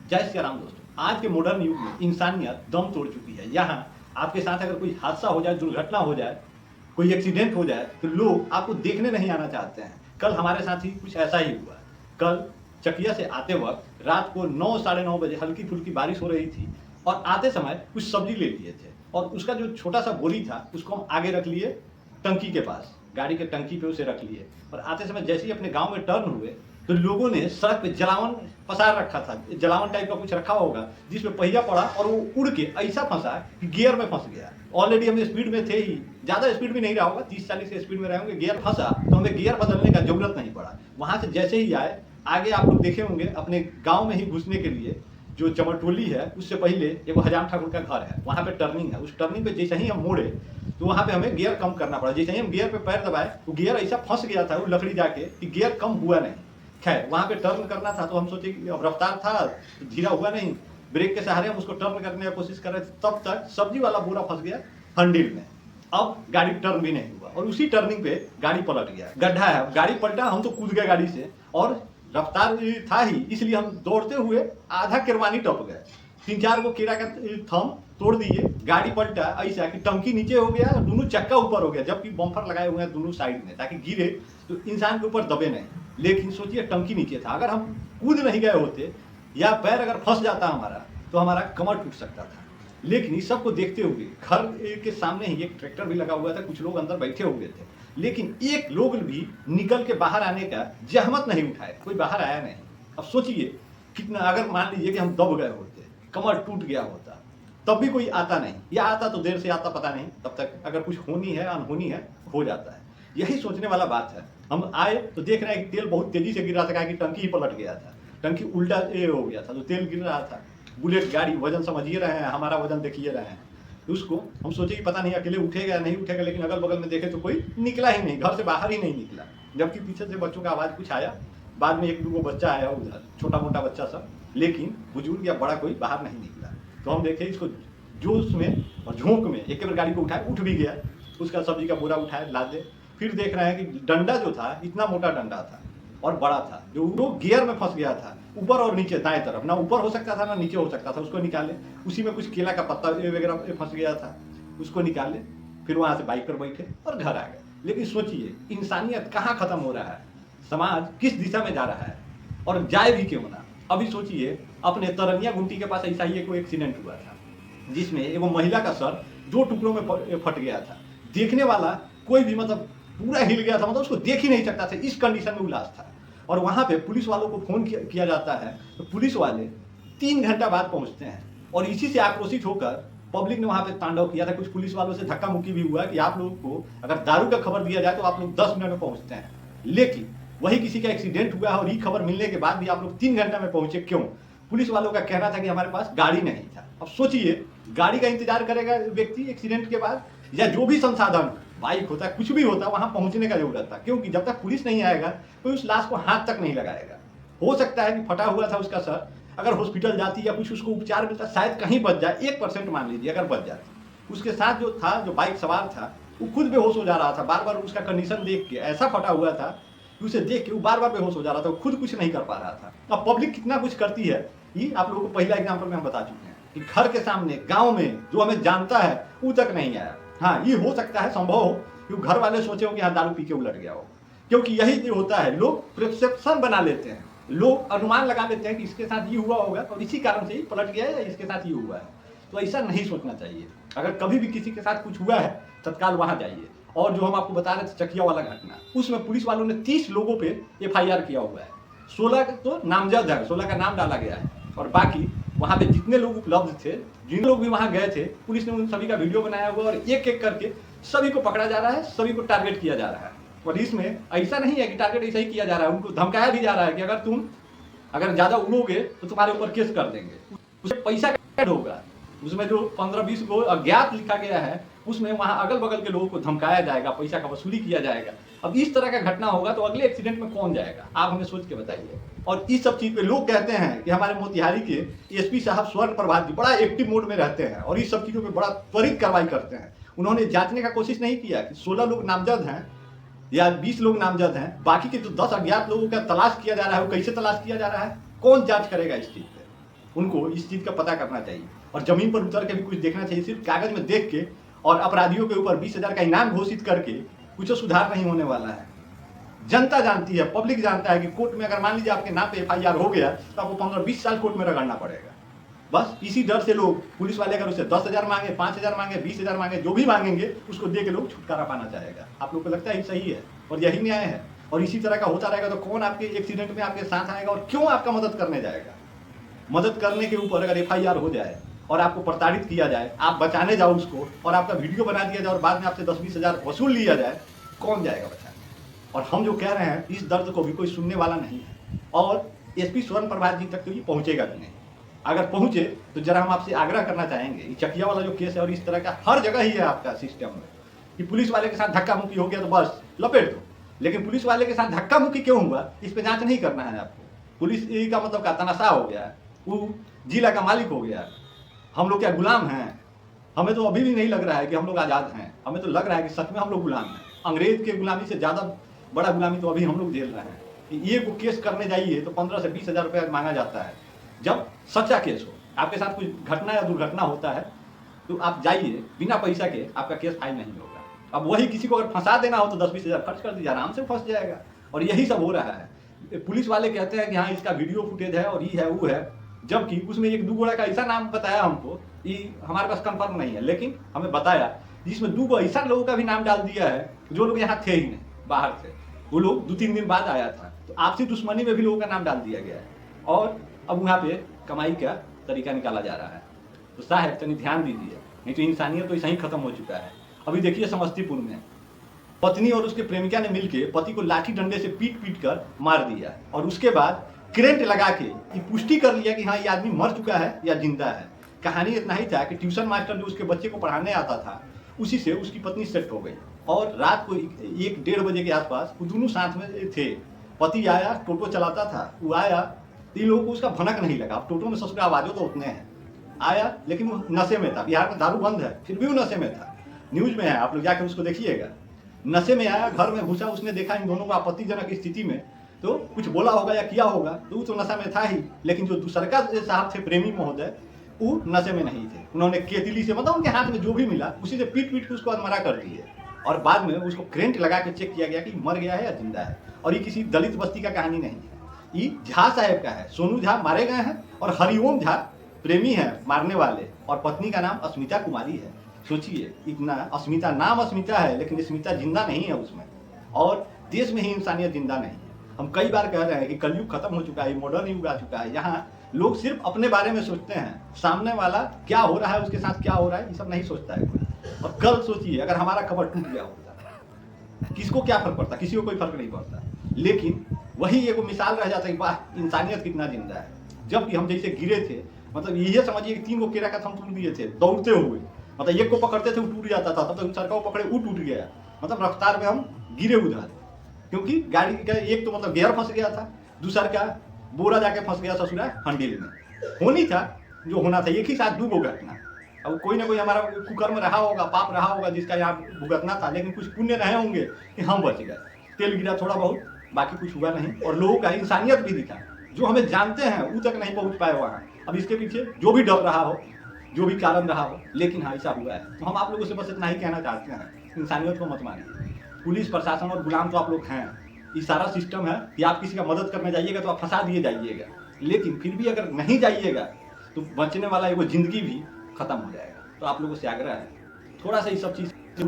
जय श्री राम दोस्तों। आज के मॉडर्न युग में इंसानियत दम तोड़ चुकी है। यहाँ आपके साथ अगर कोई हादसा हो जाए, दुर्घटना हो जाए, कोई एक्सीडेंट हो जाए तो लोग आपको देखने नहीं आना चाहते हैं। कल हमारे साथ ही कुछ ऐसा ही हुआ। कल चकिया से आते वक्त रात को 9 साढ़े 9 बजे हल्की फुल्की बारिश हो रही थी और आते समय कुछ सब्जी ले लिए थे और उसका जो छोटा सा बोरी था उसको हम आगे रख लिए टंकी के पास, गाड़ी के टंकी पे उसे रख लिए और आते समय जैसे ही अपने गांव में टर्न हुए तो लोगों ने सड़क पे जलावन पसार रखा था, जलावन टाइप का कुछ रखा होगा जिसमें पहिया पड़ा और वो उड़ के ऐसा फंसा कि गियर में फंस गया। ऑलरेडी हम स्पीड में थे ही, ज़्यादा स्पीड भी नहीं रहा होगा, 30-40 के स्पीड में रहे होंगे। गियर फंसा तो हमें गियर बदलने का जरूरत नहीं पड़ा। वहाँ से जैसे ही आए, आगे आप लोग देखे होंगे अपने गाँव में ही घुसने के लिए जो चमरटोली है उससे पहले एक हजाम ठाकुर का घर है, वहाँ पे टर्निंग है। उस टर्निंग पे जैसे ही हम मोड़े तो वहाँ पे हमें गियर कम करना पड़ा। जैसे ही हम गियर पे पैर दबाए तो गियर ऐसा फंस गया था वो लकड़ी जाके कि गियर कम हुआ नहीं। खैर वहाँ पे टर्न करना था तो हम सोचे कि अब रफ्तार था तो धीरा हुआ नहीं, ब्रेक के सहारे हम उसको टर्न करने की कोशिश कर रहे थे। तब तक सब्जी वाला बोरा फंस गया हंडिल में। अब गाड़ी टर्न भी नहीं हुआ और उसी टर्निंग पे गाड़ी पलट गया, गड्ढा है, गाड़ी पलटा, हम तो कूद गए गाड़ी से और रफ्तार था ही, इसलिए हम दौड़ते हुए आधा किरवानी टप गए। 3-4 को केरा का थम तोड़ दिए, गाड़ी पलटा ऐसा कि टंकी नीचे हो गया और दोनों चक्का ऊपर हो गया, जबकि बम्पर लगाए हुए हैं दोनों साइड में ताकि गिरे तो इंसान के ऊपर दबे नहीं। लेकिन सोचिए टंकी नीचे था, अगर हम कूद नहीं गए होते या पैर अगर फंस जाता हमारा तो हमारा कमर टूट सकता था। लेकिन इस सबको देखते हुए घर के सामने ही एक ट्रैक्टर भी लगा हुआ था, कुछ लोग अंदर बैठे हुए थे, लेकिन एक लोग भी निकल के बाहर आने का जहमत नहीं उठाया, कोई बाहर आया नहीं। अब सोचिए कितना, अगर मान लीजिए कि हम दब गए होते, कमर टूट गया होता, तब भी कोई आता नहीं, या आता तो देर से आता पता नहीं, तब तक अगर कुछ होनी है अनहोनी है हो जाता है। यही सोचने वाला बात है। हम आए तो देख रहे हैं कि तेल बहुत तेजी से गिर रहा था, कि टंकी ही पलट गया था, टंकी उल्टा हो गया था तो तेल गिर रहा था। बुलेट गाड़ी, वजन समझिए रहे हैं, हमारा वजन देखिए रहे हैं। उसको हम सोचे कि पता नहीं अकेले उठेगा नहीं उठेगा, लेकिन अगल बगल में देखे तो कोई निकला ही नहीं, घर से बाहर ही नहीं निकला। जबकि पीछे से बच्चों का आवाज़ कुछ आया, बाद में 1-2 बच्चा आया उधर, छोटा मोटा बच्चा सब, लेकिन बुजुर्ग या बड़ा कोई बाहर नहीं निकला। तो हम देखे इसको जोश में और झोंक में एक बार गाड़ी को उठाया, उठ भी गया, उसका सब्जी का बोरा उठाया लादे। फिर देख रहे हैं कि डंडा जो था इतना मोटा डंडा था और बड़ा था, जो गियर में फंस गया था, ऊपर और नीचे दाएं तरफ, ना ऊपर हो सकता था ना नीचे हो सकता था, उसको निकाले। उसी में कुछ केला का पत्ता वगैरह फंस गया था, उसको निकाले। फिर वहाँ से बाइक पर बैठे और घर आ गए। लेकिन सोचिए इंसानियत कहाँ खत्म हो रहा है, समाज किस दिशा में जा रहा है, और जाए भी क्यों ना। अभी सोचिए अपने तरनिया गुमटी के पास ऐसा ही एक एक्सीडेंट हुआ था जिसमें एगो महिला का सर 2 टुकड़ों में फट गया था। देखने वाला कोई भी मतलब पूरा हिल गया था, मतलब उसको देख ही नहीं सकता था, इस कंडीशन में उलाज था। और वहाँ पे पुलिस वालों को फोन किया जाता है तो पुलिस वाले 3 घंटा बाद पहुँचते हैं। और इसी से आक्रोशित होकर पब्लिक ने वहाँ पे तांडव किया था। कुछ पुलिस वालों से धक्का मुक्की भी हुआ कि आप लोगों को अगर दारू का खबर दिया जाए तो आप लोग 10 मिनट में पहुँचते हैं, लेकिन वही किसी का एक्सीडेंट हुआ है और ये खबर मिलने के बाद भी आप लोग 3 घंटा में पहुँचे क्यों? पुलिस वालों का कहना था कि हमारे पास गाड़ी नहीं था। अब सोचिए गाड़ी का इंतजार करेगा व्यक्ति एक्सीडेंट के बाद, या जो भी संसाधन, बाइक होता कुछ भी होता, वहां पहुंचने का जरूरत था, क्योंकि जब तक पुलिस नहीं आएगा कोई उस लाश को हाथ तक नहीं लगाएगा। हो सकता है कि फटा हुआ था उसका सर, अगर हॉस्पिटल जाती या कुछ उसको उपचार मिलता शायद कहीं बच जाए, 1% मान लीजिए अगर बच जाती। उसके साथ जो था, जो बाइक सवार था, वो खुद बेहोश हो जा रहा था। बार बार उसका कंडीशन देख के ऐसा फटा हुआ था कि उसे देख के वो बार बार बेहोश हो जा रहा था, वो खुद कुछ नहीं कर पा रहा था। अब पब्लिक कितना कुछ करती है ये आप लोगों को पहला एग्जाम्पल में हम बता चुके हैं कि घर के सामने गांव में जो हमें जानता है वो तक नहीं आया। हाँ, ये हो सकता है, संभव हो कि घर वाले सोचे हो कि हाँ दारू पी के उलट गया हो, क्योंकि यही जो होता है, लोग प्रिस्क्रिप्शन बना लेते हैं, लोग अनुमान लगा लेते हैं कि इसके साथ ये हुआ होगा और इसी कारण से ही पलट गया है या इसके साथ ये हुआ है। तो ऐसा नहीं सोचना चाहिए। अगर कभी भी किसी के साथ कुछ हुआ है तत्काल वहां जाइए। और जो हम आपको बता रहे थे चकिया वाला घटना, उसमें पुलिस वालों ने 30 लोगों पे FIR किया हुआ है। 16 तो नामजद है, 16 का नाम डाला गया है, और बाकी वहाँ पे जितने लोग उपलब्ध थे, जिन लोग भी वहाँ गए थे, पुलिस ने उन सभी का वीडियो बनाया हुआ और एक एक करके सभी को पकड़ा जा रहा है, सभी को टारगेट किया जा रहा है। और इसमें ऐसा नहीं है कि टारगेट ऐसा ही किया जा रहा है, उनको धमकाया भी जा रहा है कि अगर तुम ज़्यादा उड़ोगे तो तुम्हारे ऊपर केस कर देंगे, उसमें पैसा कैद होगा। उसमें जो 15-20 को अज्ञात लिखा गया है, उसमें वहाँ अगल बगल के लोगों को धमकाया जाएगा, पैसा का वसूली किया जाएगा। अब इस तरह का घटना होगा तो अगले एक्सीडेंट में कौन जाएगा, आप हमें सोच के बताइए। और इस सब चीज़ पे लोग कहते हैं कि हमारे मोतिहारी के SP साहब स्वर्ण प्रभात जी बड़ा एक्टिव मोड में रहते हैं और इस सब चीज़ों पे बड़ा त्वरित कार्रवाई करते हैं। उन्होंने जांचने का कोशिश नहीं किया कि 16 लोग नामजद हैं या 20 लोग नामजद हैं, बाकी के जो 10 अज्ञात लोगों का तलाश किया जा रहा है वो कैसे तलाश किया जा रहा है, कौन जांच करेगा इस चीज़ पे? उनको इस चीज़ का पता करना चाहिए और ज़मीन पर उतर के भी कुछ देखना चाहिए। सिर्फ कागज़ में देख के और अपराधियों के ऊपर 20,000 का इनाम घोषित करके कुछ सुधार नहीं होने वाला है। जनता जानती है, पब्लिक जानता है कि कोर्ट में अगर मान लीजिए आपके नाम पे FIR हो गया तो आपको 15-20 साल कोर्ट में रगड़ना पड़ेगा। बस इसी डर से लोग, पुलिस वाले अगर उससे 10,000 मांगे, 5,000 मांगे, 20,000 मांगे, जो भी मांगेंगे उसको दे के लोग छुटकारा पाना चाहेगा। आप लोग को लगता है सही है और यही न्याय है? और इसी तरह का होता रहेगा तो कौन आपके एक्सीडेंट में आपके साथ आएगा और क्यों आपका मदद करने जाएगा? मदद करने के ऊपर अगर FIR हो जाए और आपको प्रताड़ित किया जाए, आप बचाने जाओ उसको और आपका वीडियो बना दिया जाए और बाद में आपसे 10-20 हज़ार वसूल लिया जाए, कौन जाएगा बचाने? और हम जो कह रहे हैं इस दर्द को भी कोई सुनने वाला नहीं है और SP स्वर्ण प्रभात जी तक तो ये पहुंचेगा भी नहीं। अगर पहुंचे तो जरा हम आपसे आग्रह करना चाहेंगे, ये चकिया वाला जो केस है और इस तरह का हर जगह ही है आपका सिस्टम में कि पुलिस वाले के साथ धक्का मुक्की हो गया तो बस लपेट दो, लेकिन पुलिस वाले के साथ धक्का मुक्की क्यों हुआ इस पर जांच नहीं करना है आपको। पुलिस का मतलब का तनाशा हो गया, वो जिला का मालिक हो गया, हम लोग क्या गुलाम हैं? हमें तो अभी भी नहीं लग रहा है कि हम लोग आज़ाद हैं, हमें तो लग रहा है कि सच में हम लोग गुलाम हैं। अंग्रेज के गुलामी से ज़्यादा बड़ा गुलामी तो अभी हम लोग झेल रहे हैं कि ये को केस करने जाइए तो 15 से 20 हज़ार रुपया मांगा जाता है। जब सच्चा केस हो, आपके साथ कुछ घटना या दुर्घटना होता है तो आप जाइए, बिना पैसा के आपका केस फाइल नहीं होगा। अब वही किसी को अगर फंसा देना हो तो 10-20 हज़ार खर्च कर दीजिए, आराम से फंस जाएगा। और यही सब हो रहा है। पुलिस वाले कहते हैं कि हाँ इसका वीडियो फुटेज है और ये है वो है, जबकि उसमें 1-2 गोड़ा का ऐसा नाम बताया हमको, ये हमारे पास कंफर्म नहीं है, लेकिन हमें बताया जिसमें 2 ऐसा लोगों का भी नाम डाल दिया है जो लोग यहाँ थे ही नहीं, बाहर थे। वो लोग 2-3 दिन बाद आया था, तो आपसी दुश्मनी में भी लोगों का नाम डाल दिया गया है और अब वहाँ पे कमाई का तरीका निकाला जा रहा है। तो साहब तनी ध्यान दीजिए, नहीं तो इंसानियत तो ऐसा ही खत्म हो चुका है। अभी देखिए समस्तीपुर में पत्नी और उसके प्रेमिका ने मिलकर पति को लाठी डंडे से पीट पीट कर मार दिया और उसके बाद करेंट लगा के ये पुष्टि कर लिया कि हाँ ये आदमी मर चुका है या जिंदा है। कहानी इतना ही था कि ट्यूशन मास्टर जो उसके बच्चे को पढ़ाने आता था उसी से उसकी पत्नी सेट हो गई और रात को 1-1:30 बजे के आसपास वो दोनों साथ में थे। पति आया, टोटो चलाता था, वो आया, 3 लोगों को उसका भनक नहीं लगा। अब टोटो में ससुर आवाजों तो उतने हैं, आया लेकिन वो नशे में था। बिहार में दारू बंद है फिर भी वो नशे में था, न्यूज में है, आप लोग जाकर उसको देखिएगा। नशे में आया, घर में घुसा, उसने देखा इन दोनों को आपत्तिजनक स्थिति में, तो कुछ बोला होगा या किया होगा, तो वो तो नशा में था ही। लेकिन जो दूसरा साहब थे प्रेमी महोदय, वो नशे में नहीं थे। उन्होंने केतली से, मतलब उनके हाथ में जो भी मिला उसी से पीट पीट के उसको अधमरा कर दिए और बाद में उसको करेंट लगा के चेक किया गया कि मर गया है या जिंदा है। और ये किसी दलित बस्ती का कहानी नहीं है, ये झा साहब का है। सोनू झा मारे गए हैं और हरिओम झा प्रेमी हैं मारने वाले, और पत्नी का नाम अस्मिता कुमारी है। सोचिए, इतना अस्मिता, नाम अस्मिता है लेकिन स्मिता जिंदा नहीं है उसमें, और देश में ही इंसानियत जिंदा नहीं है। हम कई बार कह रहे हैं कि कलयुग खत्म हो चुका है, मॉडर्न युग आ चुका है। यहाँ लोग सिर्फ अपने बारे में सोचते हैं, सामने वाला क्या हो रहा है, उसके साथ क्या हो रहा है, ये सब नहीं सोचता है कोई। और कल सोचिए अगर हमारा खबर टूट गया होता, किसको क्या फर्क पड़ता? किसी को कोई फर्क नहीं पड़ता। लेकिन वही एक मिसाल रह जाता है कि वाह इंसानियत कितना जिंदा है। जबकि हम जैसे गिरे थे, मतलब ये समझिए कि 3 को केरा का थम टूट दिए थे दौड़ते हुए, मतलब एक को पकड़ते थे वो टूट जाता था, तब तक दूसरा को पकड़े वो टूट गया। मतलब रफ्तार में हम गिरे उधर, क्योंकि गाड़ी का एक तो मतलब गियर फंस गया था, दूसरा का बोरा जाके फंस गया ससुरा हंडिल में। होनी था जो होना था, एक ही साथ 2 घटना। अब कोई ना कोई हमारा कुकर्म रहा होगा, पाप रहा होगा जिसका यहाँ भुगतना था, लेकिन कुछ पुण्य रहे होंगे कि हम बच गए। तेल गिरा थोड़ा बहुत, बाकी कुछ हुआ नहीं। और लोगों का इंसानियत भी दिखा, जो हमें जानते हैं वो तक नहीं पहुँच पाए वहाँ। अब इसके पीछे जो भी डर रहा हो, जो भी कारण रहा हो, लेकिन हाँ ऐसा हुआ है। तो हम आप लोगों से बस इतना ही कहना चाहते हैं, इंसानियत को मत मानिए। पुलिस प्रशासन और गुलाम तो आप लोग हैं, ये सारा सिस्टम है कि आप किसी का मदद करने जाइएगा तो आप फंसा दिए जाइएगा, लेकिन फिर भी अगर नहीं जाइएगा तो बचने वाला एक जिंदगी भी खत्म हो जाएगा। तो आप लोगों से आग्रह है, थोड़ा सा ये सब चीज़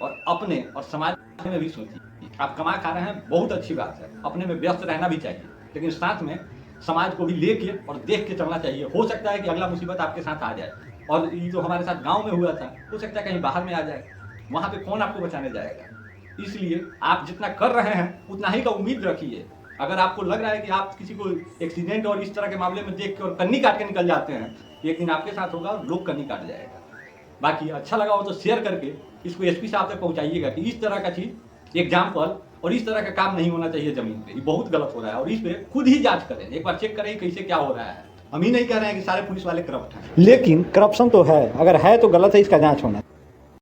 और अपने और समाज में भी सोचिए। आप कमा खा रहे हैं, बहुत अच्छी बात है, अपने में व्यस्त रहना भी चाहिए, लेकिन साथ में समाज को भी लेके और देख के चलना चाहिए। हो सकता है कि अगला मुसीबत आपके साथ आ जाए, और ये जो हमारे साथ गाँव में हुआ था, हो सकता है कहीं बाहर में आ जाए, वहाँ पे कौन आपको बचाने जाएगा। इसलिए आप जितना कर रहे हैं उतना ही का उम्मीद रखिए। अगर आपको लग रहा है कि आप किसी को एक्सीडेंट और इस तरह के मामले में देख के और कन्नी काट के निकल जाते हैं, एक दिन आपके साथ होगा और लोग कन्नी काट जाएगा। बाकी अच्छा लगा हो तो शेयर करके इसको SP साहब तक पहुंचाइएगा कि इस तरह का चीज़ एग्जाम्पल और इस तरह का काम नहीं होना चाहिए ज़मीन पे, ये बहुत गलत हो रहा है। और इस पे खुद ही जांच करें, एक बार चेक करें कैसे क्या हो रहा है। हम ही नहीं कह रहे हैं कि सारे पुलिस वाले करप्ट हैं, लेकिन करप्शन तो है, अगर है तो गलत है, इसका जाँच होना।